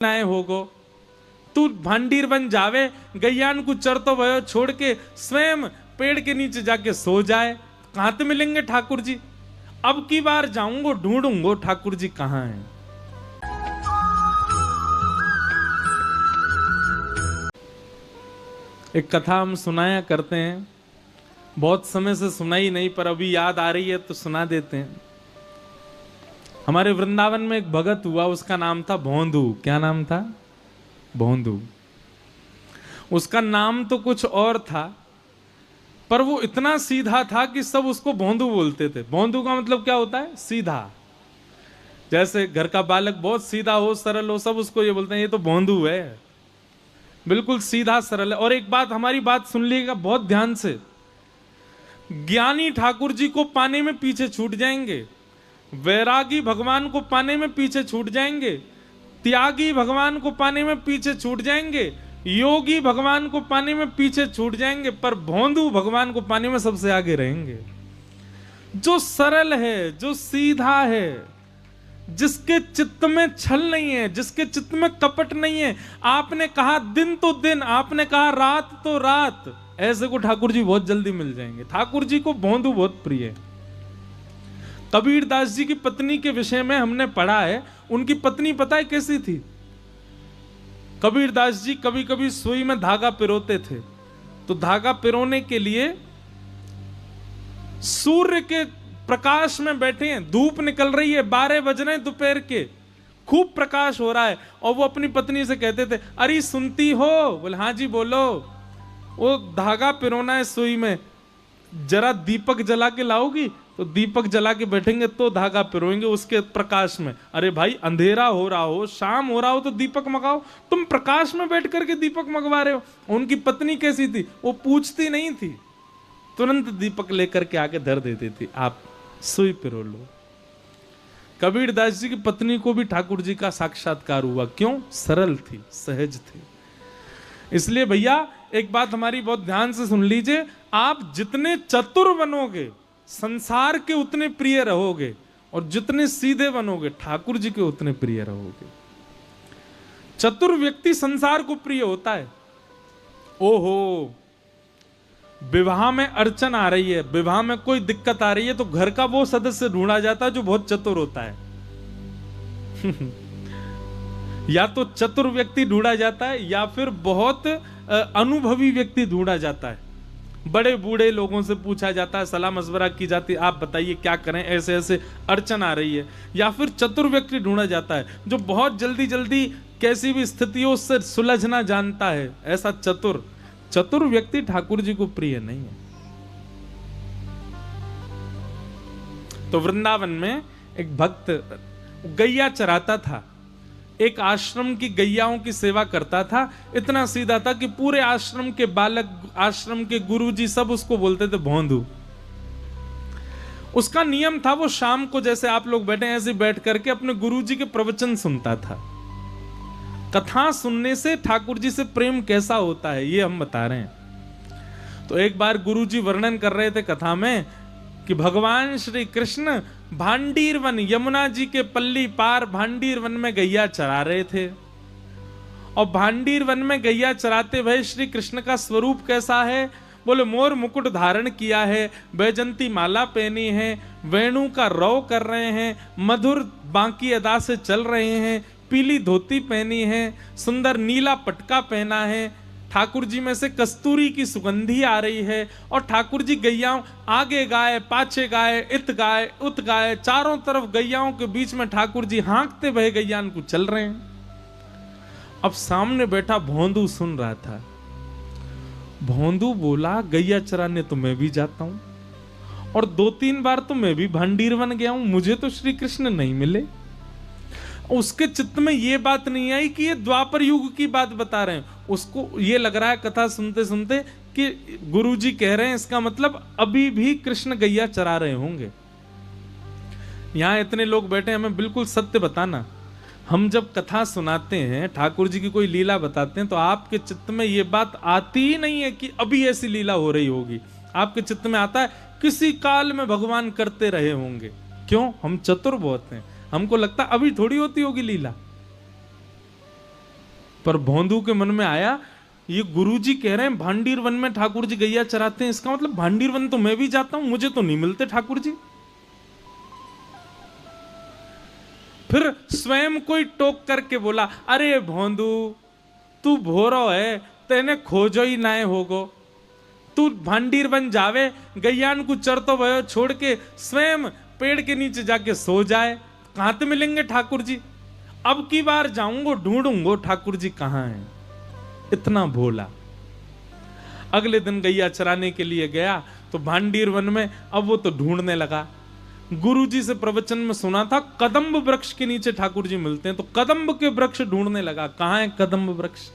नाए होगो तू भांडीर बन जावे, गैयान को चरतो भयो छोड़ के स्वयं पेड़ के नीचे जाके सो जाए। कहां तो मिलेंगे ठाकुर जी? अब की बार जाऊंगो, ढूंढूंगो ठाकुर जी कहां हैं। एक कथा हम सुनाया करते हैं, बहुत समय से सुनाई नहीं, पर अभी याद आ रही है तो सुना देते हैं। हमारे वृंदावन में एक भगत हुआ, उसका नाम था भोंदू। क्या नाम था? भोंदू। उसका नाम तो कुछ और था, पर वो इतना सीधा था कि सब उसको भोंदू बोलते थे। भोंदू का मतलब क्या होता है? सीधा। जैसे घर का बालक बहुत सीधा हो, सरल हो, सब उसको ये बोलते हैं ये तो भोंदू है, बिल्कुल सीधा सरल है। और एक बात, हमारी बात सुन लीजिएगा बहुत ध्यान से। ज्ञानी ठाकुर जी को पाने में पीछे छूट जाएंगे, वैरागी भगवान को पाने में पीछे छूट जाएंगे, त्यागी भगवान को पाने में पीछे छूट जाएंगे, योगी भगवान को पाने में पीछे छूट जाएंगे, पर भोंदू भगवान को पाने में सबसे आगे रहेंगे। जो सरल है, जो सीधा है, जिसके चित्त में छल नहीं है, जिसके चित्त में कपट नहीं है। आपने कहा दिन तो दिन, आपने कहा रात तो रात, ऐसे को ठाकुर जी बहुत जल्दी मिल जाएंगे। ठाकुर जी को भोंदू बहुत प्रिय है। कबीर दास जी की पत्नी के विषय में हमने पढ़ा है। उनकी पत्नी पता है कैसी थी? कबीर दास जी कभी कभी सुई में धागा पिरोते थे, तो धागा पिरोने के लिए सूर्य के प्रकाश में बैठे हैं, धूप निकल रही है, 12 बज रहे हैं दोपहर के, खूब प्रकाश हो रहा है, और वो अपनी पत्नी से कहते थे, अरे सुनती हो? बोले हाँ जी बोलो। वो धागा पिरोना है सुई में, जरा दीपक जला के लाओगी? तो दीपक जला के बैठेंगे तो धागा पिरोएंगे उसके प्रकाश में। अरे भाई अंधेरा हो रहा हो, शाम हो रहा हो तो दीपक मंगाओ, तुम प्रकाश में बैठ करके दीपक मंगवा रहे हो। उनकी पत्नी कैसी थी? वो पूछती नहीं थी, तुरंत दीपक लेकर के आके धर देती थी, आप सुई पिरो लो। कबीर दास जी की पत्नी को भी ठाकुर जी का साक्षात्कार हुआ। क्यों? सरल थी, सहज थी। इसलिए भैया एक बात हमारी बहुत ध्यान से सुन लीजिए, आप जितने चतुर बनोगे संसार के उतने प्रिय रहोगे, और जितने सीधे बनोगे ठाकुर जी के उतने प्रिय रहोगे। चतुर व्यक्ति संसार को प्रिय होता है। ओहो, विवाह में अड़चन आ रही है, विवाह में कोई दिक्कत आ रही है, तो घर का वो सदस्य ढूंढा जाता है जो बहुत चतुर होता है। या तो चतुर व्यक्ति ढूंढा जाता है, या फिर बहुत अनुभवी व्यक्ति ढूंढा जाता है। बड़े बूढ़े लोगों से पूछा जाता है, सलाह मशवरा की जाती है, आप बताइए क्या करें, ऐसे ऐसे अड़चन आ रही है। या फिर चतुर व्यक्ति ढूंढा जाता है जो बहुत जल्दी जल्दी कैसी भी स्थिति हो उससे सुलझना जानता है। ऐसा चतुर व्यक्ति ठाकुर जी को प्रिय नहीं है। तो वृंदावन में एक भक्त गैया चराता था, एक आश्रम की गैयाओं की सेवा करता था। इतना सीधा था कि पूरे आश्रम के बालक, आश्रम के गुरुजी सब उसको बोलते थे भोंदू। उसका नियम था, वो शाम को जैसे आप लोग बैठे ऐसे बैठ करके अपने गुरुजी के प्रवचन सुनता था। कथा सुनने से ठाकुर जी से प्रेम कैसा होता है ये हम बता रहे हैं। तो एक बार गुरुजी वर्णन कर रहे थे कथा में कि भगवान श्री कृष्ण भांडीर वन, यमुना जी के पल्ली पार भांडीर वन में गैया चरा रहे थे। और भांडीर वन में गैया चराते भय श्री कृष्ण का स्वरूप कैसा है? बोले मोर मुकुट धारण किया है, बैजंती माला पहनी है, वेणु का रव कर रहे हैं, मधुर बांकी अदा से चल रहे हैं, पीली धोती पहनी है, सुंदर नीला पटका पहना है, ठाकुर जी में से कस्तूरी की सुगंधी आ रही है, और ठाकुर जी गैयाओं आगे गाय, पाछे गाय, इत गाय, उत गाय, चारों तरफ गैयाओं के बीच में ठाकुर जी हाँकते भय गैयान को चल रहे हैं। अब सामने बैठा भोंदू सुन रहा था। भोंदू बोला, गैया चराने तो मैं भी जाता हूं, और 2-3 बार तो मैं भी भांडीर बन गया हूं, मुझे तो श्री कृष्ण नहीं मिले। उसके चित्त में ये बात नहीं आई कि ये द्वापर युग की बात बता रहे हैं। उसको ये लग रहा है कथा सुनते सुनते कि गुरुजी कह रहे हैं, इसका मतलब अभी भी कृष्ण गैया चरा रहे होंगे। यहां इतने लोग बैठे, हमें बिल्कुल सत्य बताना। हम जब कथा सुनाते हैं, ठाकुर जी की कोई लीला बताते हैं, तो आपके चित्त में ये बात आती ही नहीं है कि अभी ऐसी लीला हो रही होगी। आपके चित्त में आता है किसी काल में भगवान करते रहे होंगे। क्यों? हम चतुर बहुत हैं, हमको लगता अभी थोड़ी होती होगी लीला। पर भोंदू के मन में आया, ये गुरुजी कह रहे हैं भांडीर वन में ठाकुर जी गैया चराते हैं, इसका मतलब भांडीर वन तो मैं भी जाता हूं, मुझे तो नहीं मिलते ठाकुर जी। फिर स्वयं कोई टोक करके बोला, अरे भोंदू तू भोरो है, तेने खोजो ही नाए होगो, तू भांडीर बन जावे, गैयान को चरतो भयो छोड़ के स्वयं पेड़ के नीचे जाके सो जाए, कहां ते मिलेंगे ठाकुर जी, अब की बार जाऊंगो ढूंढूंगो ठाकुर जी कहां हैं। इतना भोला। अगले दिन गैया चराने के लिए गया तो भांडीर वन में अब वो तो ढूंढने लगा। गुरुजी से प्रवचन में सुना था कदम्ब वृक्ष के नीचे ठाकुर जी मिलते हैं, तो कदम्ब के वृक्ष ढूंढने लगा, कहां है कदम्ब वृक्ष।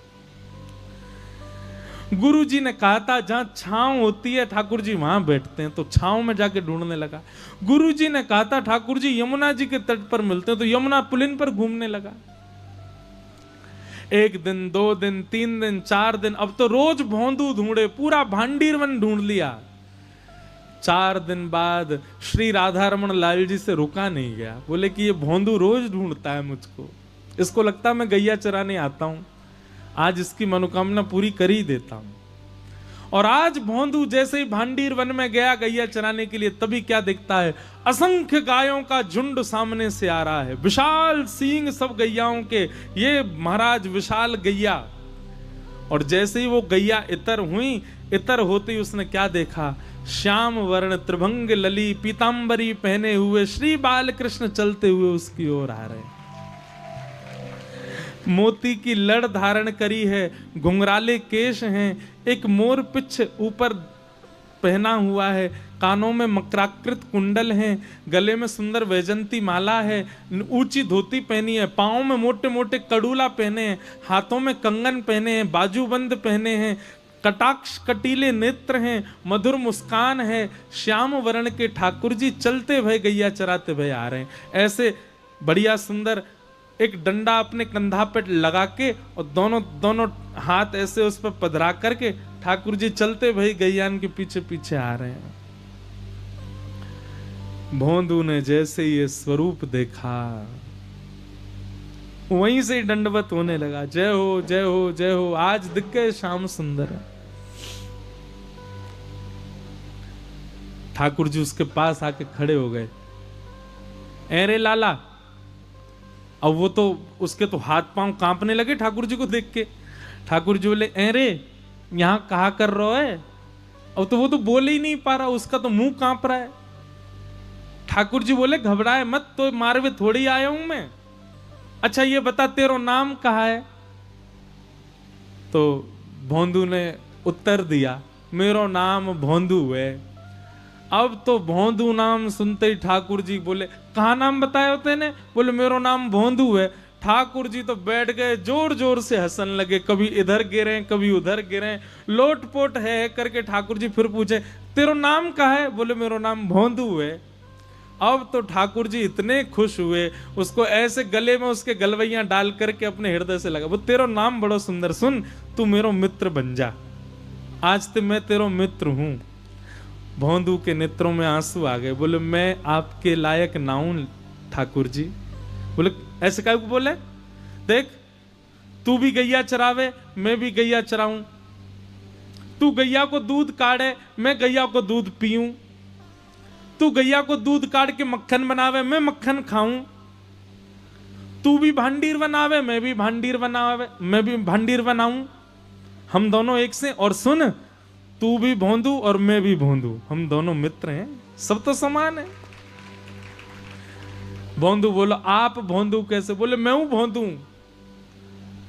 गुरुजी ने कहा था जहां छांव होती है ठाकुर जी वहां बैठते हैं, तो छांव में जाके ढूंढने लगा। गुरुजी ने कहा था ठाकुर जी यमुना जी के तट पर मिलते हैं, तो यमुना पुलिन पर घूमने लगा। 1 दिन 2 दिन 3 दिन 4 दिन, अब तो रोज भोंदू ढूंढे, पूरा भांडीर वन ढूंढ लिया। 4 दिन बाद श्री राधा रमन लाल जी से रुका नहीं गया, बोले कि ये भोंदू रोज ढूंढता है मुझको, इसको लगता है मैं गैया चराने आता हूं, आज इसकी मनोकामना पूरी कर ही देता हूं। और आज भोंदू जैसे ही भांडीर वन में गया गैया चराने के लिए, तभी क्या दिखता है, असंख्य गायों का झुंड सामने से आ रहा है, विशाल सींग सब गैयाओं के, ये महाराज विशाल गैया। और जैसे ही वो गैया इतर हुई, इतर होते ही उसने क्या देखा, श्याम वर्ण त्रिभंग लली पीतांबरी पहने हुए श्री बाल कृष्ण चलते हुए उसकी ओर आ रहे हैं। मोती की लड़ धारण करी है, घुंघराले केश हैं, एक मोर पिछ ऊपर पहना हुआ है, कानों में मकराकृत कुंडल हैं, गले में सुंदर वैजंती माला है, ऊंची धोती पहनी है, पांवों में मोटे मोटे कड़ूला पहने हैं, हाथों में कंगन पहने हैं, बाजूबंद पहने हैं, कटाक्ष कटीले नेत्र हैं, मधुर मुस्कान है, श्याम वर्ण के ठाकुर जी चलते भय गैया चराते भय आ रहे हैं। ऐसे बढ़िया सुंदर एक डंडा अपने कंधा पे लगा के और दोनों हाथ ऐसे उस पर पधरा करके ठाकुर जी चलते भई गैयान के पीछे पीछे आ रहे हैं। भोंदू ने जैसे ये स्वरूप देखा, वहीं से दंडवत होने लगा, जय हो जय हो जय हो, आज दिख गए श्याम सुंदर। ठाकुर जी उसके पास आके खड़े हो गए, अरे लाला। अब वो तो उसके तो हाथ पांव कांपने लगे ठाकुर जी को देख के। ठाकुर जी बोले, अरे यहां कहा कर रहा है। अब तो वो तो बोल ही नहीं पा रहा, उसका तो मुंह कांप रहा है। ठाकुर जी बोले, घबराए मत, तो मारवे थोड़ी आया हूं मैं। अच्छा ये बता तेरा नाम कहा है। तो भोंदू ने उत्तर दिया, मेरा नाम भोंदू है। अब तो भोंदू नाम सुनते ही ठाकुर जी बोले, कहा नाम बताया तेने? बोले मेरा नाम भोंदू है। ठाकुर जी तो बैठ गए, जोर जोर से हंसन लगे, कभी इधर गिरे कभी उधर गिरे, लोटपोट है करके ठाकुर जी फिर पूछे, तेरा नाम कहा है? बोले मेरा नाम भोंदू है। अब तो ठाकुर जी इतने खुश हुए, उसको ऐसे गले में उसके गलवैयां डाल करके अपने हृदय से लगा, वो तेरा नाम बड़ा सुंदर, सुन तू मेरा मित्र बन जा, आज तो मैं तेरा मित्र हूं। भोंदू के नेत्रों में आंसू आ गए, बोले मैं आपके लायक ना हूं ठाकुर जी। बोले ऐसे काय को बोले, देख तू भी गैया चरावे मैं भी गैया चराऊं, तू गैया को दूध काढ़े मैं गैया को दूध पीऊं, तू गैया को दूध काढ़ के मक्खन बनावे मैं मक्खन खाऊं, तू भी भांडीर बनावे मैं भी भांडीर बनाऊं, हम दोनों एक से। और सुन, तू भी भोंदू और मैं भी भोंदू, हम दोनों मित्र हैं, सब तो समान है। भोंदू बोलो, आप भोंदू कैसे? बोले मैं हूं भोंदू,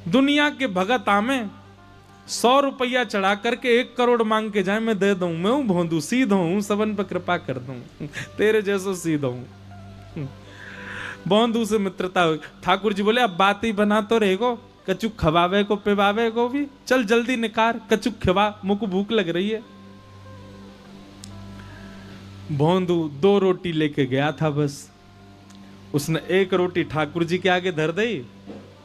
दुनिया के भगत आमे 100 रुपया चढ़ा करके 1 करोड़ मांग के जाए मैं दे दूं, मैं हूं भोंदू, सीधा हूं, सबन पर कृपा कर दूं, तेरे जैसो सीधा हूं। भोंदू से मित्रता हुई। ठाकुर जी बोले अब बात ही बना तो रहेगो, कचुक खवावे को पिवावे को भी, चल जल्दी निकार कचुक खवा, मुझको भूख लग रही है। भोंदू 2 रोटी लेके गया था बस, उसने 1 रोटी ठाकुर जी के आगे धर दी।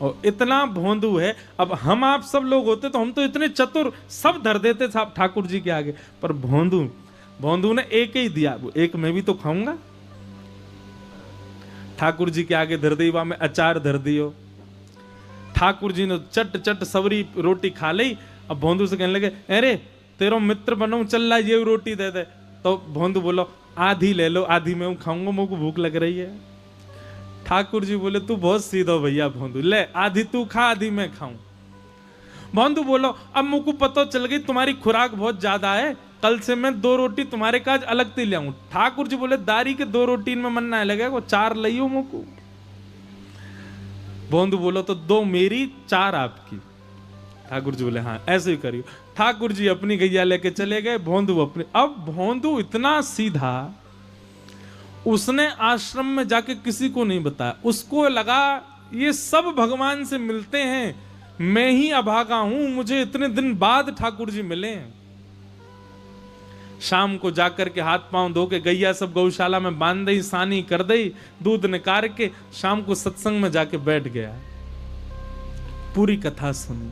और इतना भोंदू है, अब हम आप सब लोग होते तो हम तो इतने चतुर, सब धर देते साहब ठाकुर जी के आगे, पर भोंदू ने 1 ही दिया, 1 मैं भी तो खाऊंगा। ठाकुर जी के आगे धर दी, वहां में अचार धर दियो। ठाकुर जी ने चट चट सबरी रोटी खा ली। अब भोंदू से कहने लगे, अरे तेरो मित्र बनूं, चल ला ये रोटी दे दे। तो भोंदू बोलो, आधी ले लो, आधी मैं खाऊंगा, मुझको भूख लग रही है। ठाकुर जी बोले, तू बहुत सीधा भैया भोंदू, ले आधी तू खा, आधी मैं खाऊं। भोंदू बोलो, अब मुझको पता चल गई तुम्हारी खुराक बहुत ज्यादा है, कल से मैं 2 रोटी तुम्हारे काज अलग से ले आऊं। ठाकुर जी बोले, दारी के 2 रोटी में मन ना लगे, वो 4 लियो मुझको। भोंदू बोलो, तो 2 मेरी 4 आपकी। ठाकुर जी बोले, हाँ ऐसे ही करियो। ठाकुर जी अपनी गैया लेके चले गए, भोंदू अपने। अब भोंदू इतना सीधा, उसने आश्रम में जाके किसी को नहीं बताया। उसको लगा ये सब भगवान से मिलते हैं, मैं ही अभागा हूं, मुझे इतने दिन बाद ठाकुर जी मिले। शाम को जाकर के हाथ पांव धो के गैया सब गौशाला में बांध दी, सानी कर दी, दूध निकाल के शाम को सत्संग में जाके बैठ गया। पूरी कथा सुनी,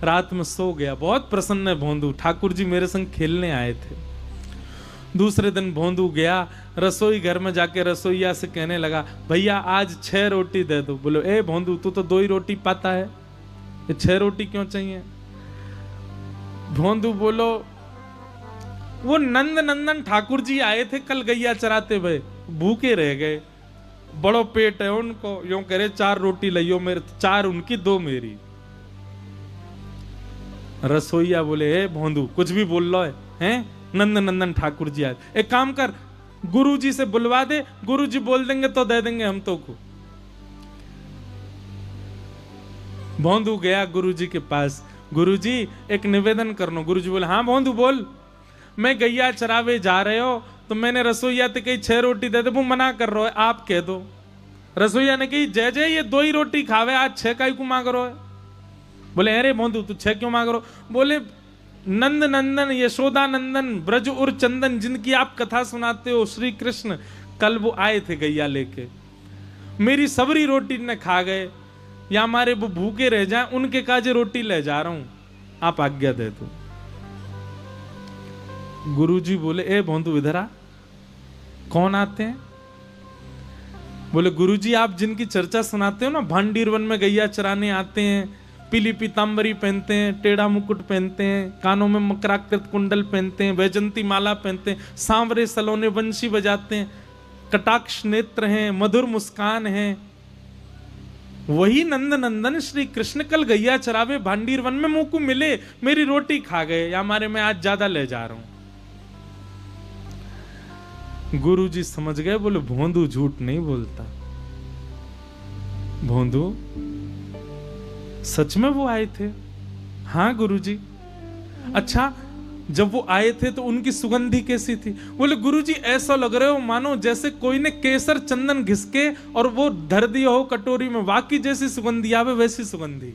रात में सो गया। बहुत प्रसन्न है भोंदू, ठाकुर जी मेरे संग खेलने आए थे। दूसरे दिन भोंदू गया रसोई घर में, जाके रसोईया से कहने लगा, भैया आज 6 रोटी दे दो। बोलो, ए भोंदू तू तो 2 ही रोटी पाता है, ये 6 रोटी क्यों चाहिए? भोंदू बोलो, वो नंद नंदन ठाकुर जी आए थे कल गैया चराते हुए, भूखे रह गए, बड़ो पेट है उनको, यूं कह रहे 4 रोटी लियो, मेरे 4 उनकी 2 मेरी। रसोईया बोले, हे भोंदू कुछ भी बोल लो है, नंद नंदन ठाकुर जी आए, एक काम कर गुरु जी से बुलवा दे, गुरु जी बोल देंगे तो दे देंगे हम तो को। भोंदू गया गुरु जी के पास, गुरु जी एक निवेदन करनो। गुरु जी बोले, हाँ भोंदू बोल। मैं गैया चरावे जा रहे हो तो मैंने रसोईया से कही 6 रोटी दे दे, वो मना कर रहा है, आप कह दो। रसोईया ने कही, जय जय ये 2 ही रोटी खावे, आज 6 का ही को मांग रहे हो? बोले, अरे भोंदू तू 6 क्यों मांग रहे हो? बोले, नंद नंदन यशोदा नंदन ब्रज उर चंदन जिनकी आप कथा सुनाते हो, श्री कृष्ण, कल वो आए थे गैया लेके, मेरी सबरी रोटी ने खा गए, या हमारे वो भूखे रह जाए, उनके काजे रोटी ले जा रहा हूं, आप आज्ञा दे दो। गुरुजी बोले, ए भोंदू इधर आ। कौन आते हैं? बोले, गुरुजी आप जिनकी चर्चा सुनाते हो ना, भांडीर वन में गैया चराने आते हैं, पीली पीतांबरी पहनते हैं, टेढ़ा मुकुट पहनते हैं, कानों में मकराकृत कुंडल पहनते हैं, वैजंती माला पहनते हैं, सांवरे सलोने वंशी बजाते हैं, कटाक्ष नेत्र हैं, मधुर मुस्कान है, वही नंद नंदन श्री कृष्ण कल गैया चरावे भांडीर वन में मुंह को मिले, मेरी रोटी खा गए, या हमारे में आज ज्यादा ले जा रहा हूं। गुरुजी समझ गए, बोले भोंदू झूठ नहीं बोलता, भोंदू सच में वो आए थे? हाँ गुरुजी। अच्छा, जब वो आए थे तो उनकी सुगंधी कैसी थी? बोले, गुरुजी ऐसा लग रहे हो मानो जैसे कोई ने केसर चंदन घिसके और वो धर दिया हो कटोरी में, वाकई जैसी सुगंधी आवे वैसी सुगंधी।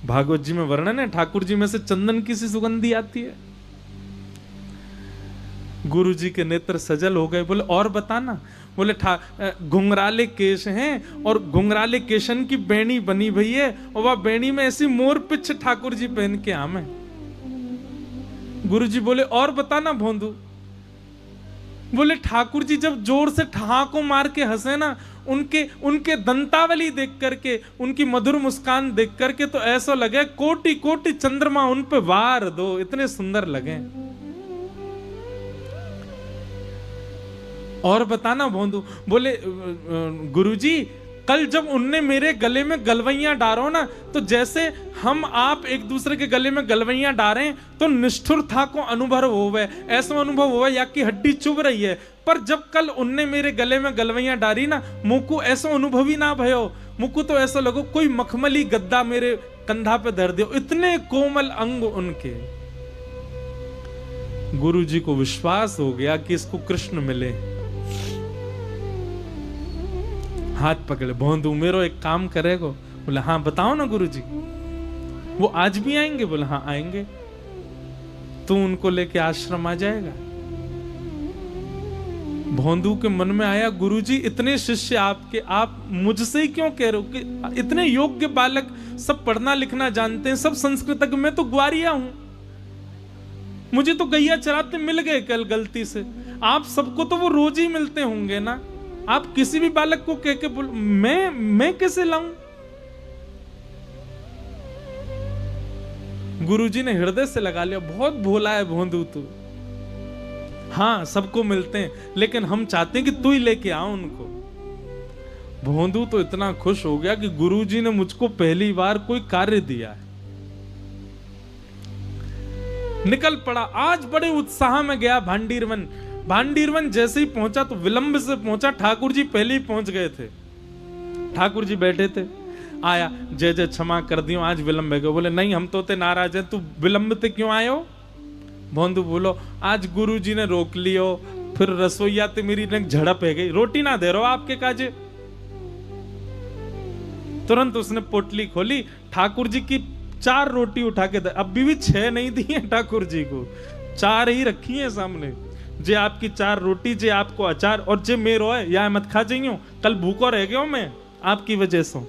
भागवत जी में वर्णन है, ठाकुर जी में से चंदन की सी सुगंधी आती है। गुरु जी के नेत्र सजल हो गए। बोले, और बताना। बोले, घुंघराले केश हैं और घुंघराले केशन की बेणी बनी भई है, और वह बेणी में ऐसी मोर पिछ ठाकुर जी पहन के आमे। गुरु जी बोले, और बताना भोंदू। बोले, ठाकुर जी जब जोर से ठहाको मार के हंसे ना, उनके दंतावली देख करके, उनकी मधुर मुस्कान देख करके तो ऐसा लगे कोटि कोटि चंद्रमा उन पे वार दो, इतने सुंदर लगे। और बताना भोंदू। बोले, गुरुजी कल जब उनने मेरे गले में गलवैया डारो ना, तो जैसे हम आप एक दूसरे के गले में गलवैया डारें तो निष्ठुर था को अनुभव होवे, ऐसा अनुभव होवे या कि हड्डी चुभ रही है। पर जब कल उनने मेरे गले में गलवैया डारी ना, मुझको ऐसा अनुभव ही ना भयो, मुझको तो ऐसा लगो कोई मखमली गद्दा मेरे कंधा पे धर दियो, इतने कोमल अंग उनके। गुरु जी को विश्वास हो गया कि इसको कृष्ण मिले। हाथ पकड़े, भोंदू मेरो एक काम करेगो? बोले, हाँ बताओ ना गुरुजी। वो आज भी आएंगे? बोले, हाँ आएंगे। तू उनको लेके आश्रम आ जाएगा? भोंदू के मन में आया, गुरुजी इतने शिष्य आपके, आप मुझसे ही क्यों कह रहे हो कि इतने योग्य बालक, सब पढ़ना लिखना जानते हैं, सब संस्कृतज्ञ, मैं तो ग्वारिया हूं, मुझे तो गैया चराते मिल गए कल गलती से, आप सबको तो वो रोज ही मिलते होंगे ना, आप किसी भी बालक को कह के बोल, मैं कैसे लाऊं? गुरुजी ने हृदय से लगा लिया, बहुत भोला है भोंदू तू। हाँ सबको मिलते हैं, लेकिन हम चाहते हैं कि तू ही लेके आ उनको। भोंदू तो इतना खुश हो गया कि गुरुजी ने मुझको पहली बार कोई कार्य दिया है। निकल पड़ा, आज बड़े उत्साह में गया भांडीरवन। भांडीरवन जैसे ही पहुंचा तो विलंब से पहुंचा, ठाकुर जी पहले ही पहुंच गए थे। ठाकुर जी बैठे थे, आया, जय जय क्षमा कर दियो, आज विलंब है। बोले नहीं हम तो ते नाराज हैं, तू विलंब ते क्यों आयो? भोंदू बोलो, आज गुरुजी ने रोक लियो, फिर रसोईया ते मेरी झड़प है गई, रोटी ना दे रहो आपके काजे। तुरंत उसने पोटली खोली, ठाकुर जी की 4 रोटी उठा के दे, अभी भी 6 नहीं दी है ठाकुर जी को, 4 ही रखी है सामने। जे आपकी 4 रोटी, जे आपको अचार, और जे मेरो है या मत खा जाइयो, कल भूखो रह गयो मैं आपकी वजह से।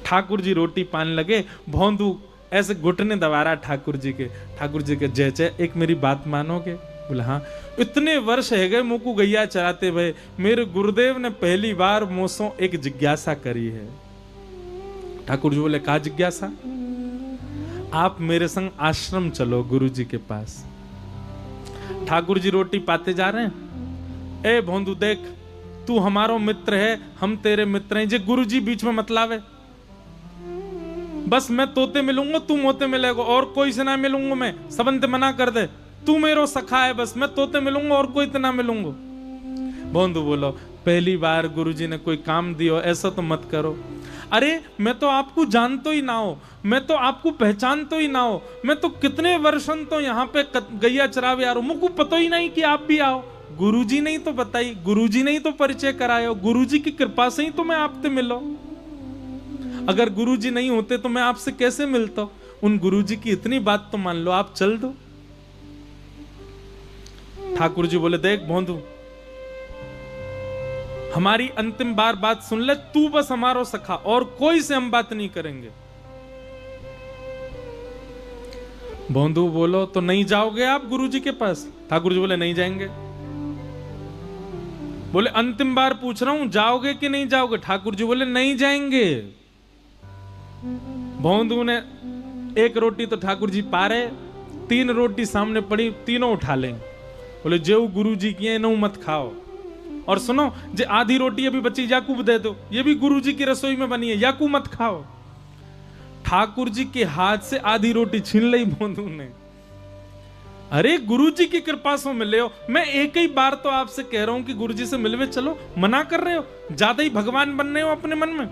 ठाकुर जी रोटी पाने लगे, भोंदू ऐसे घुटने दबा रहा ठाकुर जी के। ठाकुर जी के, जय जय एक मेरी बात मानोगे? बोला हाँ। इतने वर्ष है गए मुझको गैया चराते हुए, मेरे गुरुदेव ने पहली बार मुझसे एक जिज्ञासा करी है। ठाकुर जी बोले, क्या जिज्ञासा? आप मेरे संग आश्रम चलो गुरुजी के पास। ठाकुर जी रोटी पाते जा रहे हैं। ए भोंदू देख, तू हमारो मित्र है, हम तेरे मित्र हैं, जे गुरुजी बीच में मत लावे। बस मैं तोते मिलूंगा, तू मोते मिलेगा, और कोई से ना मिलूंगा मैं, सबंते मना कर दे। तू मेरो सखा है, बस मैं तोते मिलूंगा और कोई तो ना मिलूंगा। भोंदू बोलो, पहली बार गुरुजी ने कोई काम दियो, ऐसा तो मत करो। अरे मैं तो आपको जानतो ही ना हो, मैं तो आपको पहचानतो ही ना हो, मैं तो कितने वर्षन तो यहाँ पे गैया चरावे आ रहा हूं, मुझको पता ही नहीं कि आप भी आओ। गुरुजी ने ही तो बताई, गुरुजी ने ही तो परिचय करायो, गुरुजी की कृपा से ही तो मैं आपसे मिलो। अगर गुरुजी नहीं होते तो मैं आपसे कैसे मिलता? उन गुरुजी की इतनी बात तो मान लो, आप चल दो। ठाकुर जी बोले, देख भोंदू, हमारी अंतिम बार बात सुन ले, तू बस हमारो सखा, और कोई से हम बात नहीं करेंगे। भोंदू बोलो, तो नहीं जाओगे आप गुरुजी के पास? ठाकुर जी बोले, नहीं जाएंगे। बोले, अंतिम बार पूछ रहा हूं, जाओगे कि नहीं जाओगे? ठाकुर जी बोले, नहीं जाएंगे। भोंदू ने 1 रोटी तो ठाकुर जी पा रहे, 3 रोटी सामने पड़ी, तीनों उठा लें। बोले, जेऊ गुरुजी की है नौ मत खाओ, और सुनो, जे आधी रोटी अभी बची याकूब दे दो, ये भी गुरुजी की रसोई में बनी है, याकूब मत खाओ। ठाकुर जी के हाथ से आधी रोटी छीन ली भोंदू ने। अरे गुरुजी की कृपा से मिले हो, मैं एक ही बार तो आपसे कह रहा हूं कि गुरुजी से मिलवे चलो, मना कर रहे हो, ज्यादा ही भगवान बन रहे हो अपने मन में।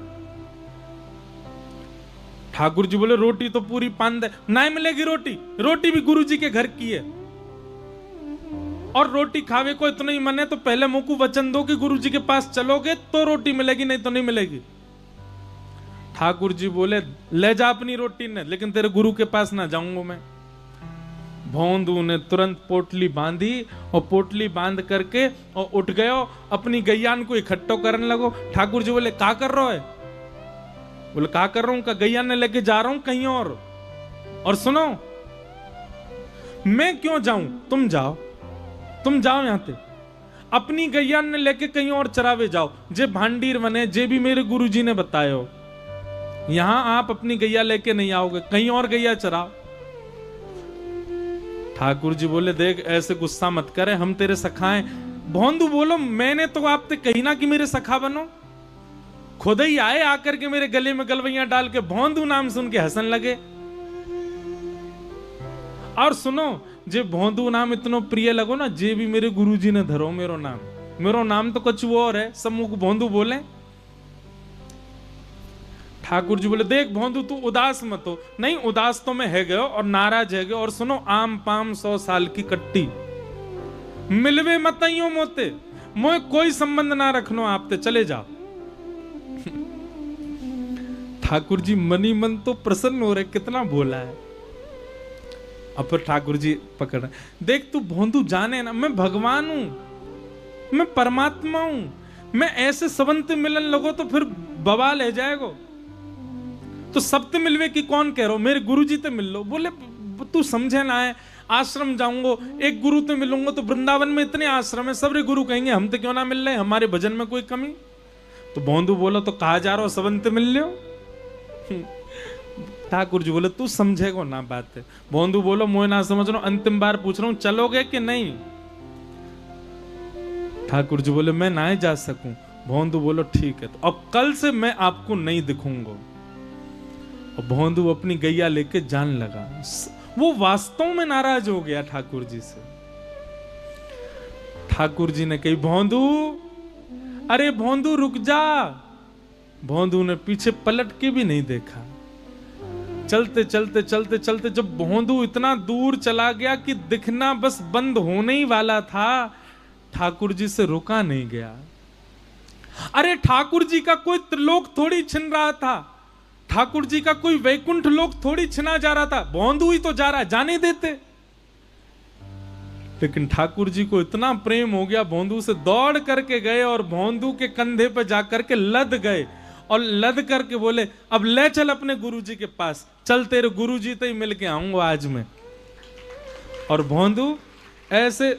ठाकुर जी बोले, रोटी तो पूरी पान दे, नहीं मिलेगी रोटी, रोटी भी गुरुजी के घर की है, और रोटी खावे को इतना ही मन है तो पहले मुंह को वचन दो कि गुरुजी के पास चलोगे तो रोटी मिलेगी, नहीं तो नहीं मिलेगी। ठाकुर जी बोले, ले जा अपनी रोटी ने, लेकिन तेरे गुरु के पास ना जाऊंगा मैं। भोंदू ने तुरंत पोटली बांधी, और पोटली बांध करके और उठ गयो, अपनी गैयान को इकट्ठो करने लगो। ठाकुर जी बोले, क्या कर रहा है? बोले, क्या कर रहा हूं? का गैया ने लेके जा रहा हूं कहीं और सुनो, मैं क्यों जाऊं, तुम जाओ, तुम जाओ यहां से, अपनी गैया ने लेके कहीं और चरावे जाओ, जे भांडीर बने, जे भी मेरे गुरुजी ने बतायो, यहां आप अपनी गैया लेके नहीं आओगे, कहीं और गैया चराओ। ठाकुर जी बोले, देख ऐसे गुस्सा मत करे, हम तेरे सखा हैं। भोंदू बोलो, मैंने तो आपसे कही ना कि मेरे सखा बनो, खुद ही आए, आकर के मेरे गले में गलवैया डाल के भोंदू नाम सुन के हंसन लगे। और सुनो, जे भोंदू नाम इतनो प्रिय लगो ना, जे भी मेरे गुरुजी ने धरो मेरो नाम तो कुछ और है, सब मुझको भोंदू बोले। ठाकुर जी बोले, देख भोंदू तू उदास मत हो। नहीं, उदास तो मैं है गयो और नाराज है गयो, और सुनो, आम पाम 100 साल की कट्टी, मिलवे मत आइयो मोते, मोए कोई संबंध ना रखनो, आप ते चले जाओ। ठाकुर जी मनी मन तो प्रसन्न हो रहे, कितना भोला है। अब फिर ठाकुर जी पकड़, देख तू भोंदू जाने ना, मैं भगवान हूं, मैं परमात्मा हूं, मैं ऐसे सबंत मिलन लगो तो फिर बवाल है जाएगो। तो सबते मिलवे की कौन कह रहा हो, मेरे गुरुजी ते मिल लो। बोले, तू समझे ना है, आश्रम जाऊंगो, एक गुरु ते मिलूंगा तो वृंदावन में इतने आश्रम है, सब गुरु कहेंगे हम तो क्यों ना मिल रहे, हमारे भजन में कोई कमी। तो भोंदू बोलो, तो कहा जा रहा हो सबंत मिल लो। ठाकुर जी बोले तू समझेगो ना बात है। भोंदू बोलो मोह ना समझ रहा हूं, अंतिम बार पूछ रहा हूं चलोगे कि नहीं। ठाकुर जी बोले मैं ना जा सकूं। भोंदू बोलो ठीक है, तो अब कल से मैं आपको नहीं दिखूंगा। और भोंदू अपनी गैया लेके जान लगा। वो वास्तव में नाराज हो गया ठाकुर जी से। ठाकुर जी ने कही भोंदू, अरे भोंदू रुक जा। भोंदू ने पीछे पलट के भी नहीं देखा। चलते चलते चलते चलते जब भोंदू इतना दूर चला गया कि दिखना बस बंद होने ही वाला था, ठाकुर जी से रुका नहीं गया। अरे ठाकुर जी का कोई त्रिलोक थोड़ी छिन रहा था, ठाकुर जी का कोई वैकुंठ लोक थोड़ी छिना जा रहा था। भोंदू ही तो जा रहा, जाने देते। लेकिन ठाकुर जी को इतना प्रेम हो गया, भोंदू से दौड़ करके गए और भोंदू के कंधे पर जाकर के लद गए और लद करके बोले अब ले चल अपने गुरुजी के पास, चल तेरे गुरुजी तो ही मिल के आऊंगा आज मैं। और भोंदू ऐसे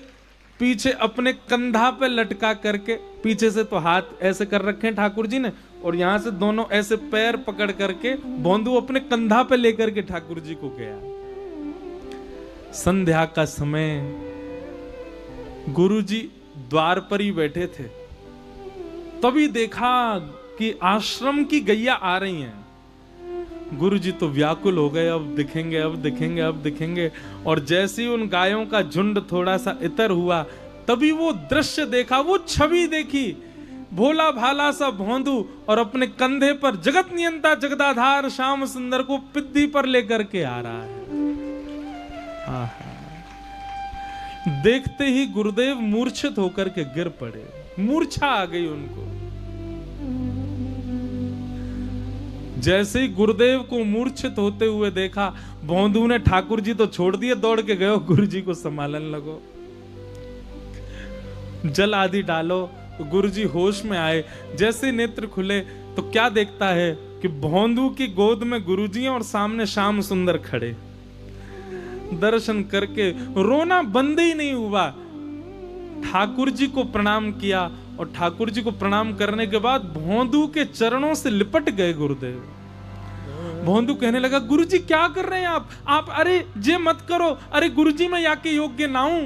पीछे अपने कंधा पे लटका करके, पीछे से तो हाथ ऐसे कर रखे हैं ठाकुर जी ने, और यहां से दोनों ऐसे पैर पकड़ करके भोंदू अपने कंधा पे लेकर के ठाकुर जी को गया। संध्या का समय गुरुजी द्वार पर ही बैठे थे, तभी देखा कि आश्रम की गैया आ रही हैं। गुरुजी तो व्याकुल हो गए, अब दिखेंगे अब दिखेंगे अब दिखेंगे। और जैसे ही उन गायों का झुंड थोड़ा सा इतर हुआ, तभी वो दृश्य देखा, वो छवि देखी। भोला भाला सा भोंदू और अपने कंधे पर जगत नियंता जगदाधार श्याम सुंदर को पिद्दी पर लेकर के आ रहा है। आहा। देखते ही गुरुदेव मूर्छित होकर के गिर पड़े, मूर्छा आ गई उनको। जैसे ही गुरुदेव को मूर्छित होते हुए देखा, भोंदू ने ठाकुर जी तो छोड़ दिए, दौड़ के गए गुरु जी को संभालन लगो, जल आदि डालो। तो गुरु जी होश में आए, जैसे नेत्र खुले तो क्या देखता है कि भोंदू की गोद में गुरु जी और सामने श्याम सुंदर खड़े। दर्शन करके रोना बंद ही नहीं हुआ। ठाकुर जी को प्रणाम किया और ठाकुर जी को प्रणाम करने के बाद भोंदू के चरणों से लिपट गए गुरुदेव। भोंदू कहने लगा गुरु जी क्या कर रहे हैं आप अरे जे मत करो, अरे गुरु जी मैं याके योग्य ना हूं।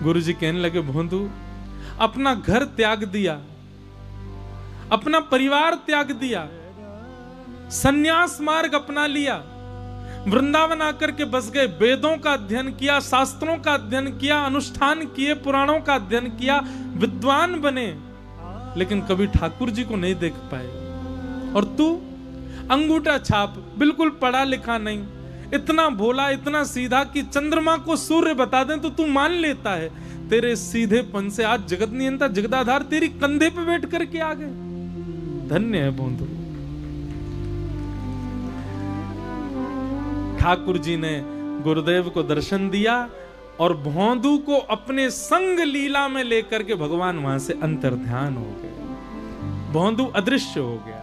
गुरु जी कहने लगे भोंदू अपना घर त्याग दिया, अपना परिवार त्याग दिया, सन्यास मार्ग अपना लिया, वृंदावन आकर के बस गए, वेदों का अध्ययन किया, शास्त्रों का अध्ययन किया, अनुष्ठान किए, पुराणों का अध्ययन किया, विद्वान बने, लेकिन कभी ठाकुर जी को नहीं देख पाए। और तू अंगूठा छाप, बिल्कुल पढ़ा लिखा नहीं, इतना भोला इतना सीधा कि चंद्रमा को सूर्य बता दें तो तू मान लेता है। तेरे सीधेपन से आज जगत नियंता जगदाधार तेरी कंधे पे बैठ करके आ गए। धन्य है भोंदू। ठाकुर जी ने गुरुदेव को दर्शन दिया और भोंदू को अपने संग लीला में लेकर के भगवान वहां से अंतर्ध्यान हो गए। भोंदू अदृश्य हो गया,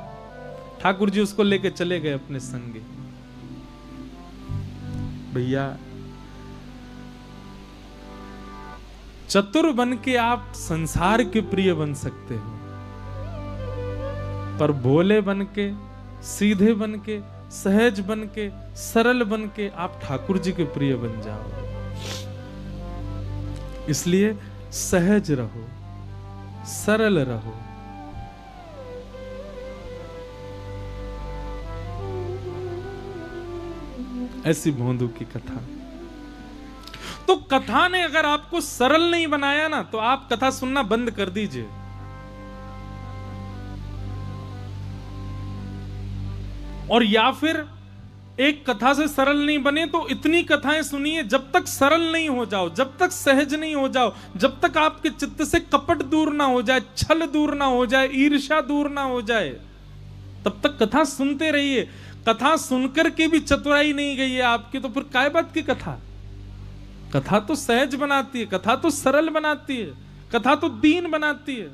ठाकुर जी उसको लेके चले गए अपने संग। भैया चतुर बन के आप संसार के प्रिय बन सकते हो, पर भोले बन के, सीधे बन के, सहज बन के, सरल बन के आप ठाकुर जी के प्रिय बन जाओ। इसलिए सहज रहो, सरल रहो। ऐसी भोंदू की कथा। तो कथा ने अगर आपको सरल नहीं बनाया ना, तो आप कथा सुनना बंद कर दीजिए। और या फिर एक कथा से सरल नहीं बने तो इतनी कथाएं सुनिए, जब तक सरल नहीं हो जाओ, जब तक सहज नहीं हो जाओ, जब तक आपके चित्त से कपट दूर ना हो जाए, छल दूर ना हो जाए, ईर्ष्या दूर ना हो जाए, तब तक कथा सुनते रहिए। कथा सुनकर के भी चतुराई नहीं गई है आपकी, तो फिर काय बात की कथा? कथा तो सहज बनाती है, कथा तो सरल बनाती है, कथा तो दीन बनाती है।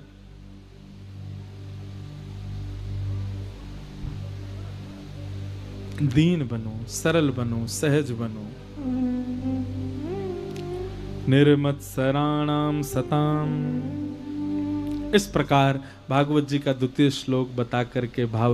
दीन बनो, सरल बनो, सहज बनो। निर्मत्सराणाम सताम। इस प्रकार भागवत जी का द्वितीय श्लोक बता करके भाव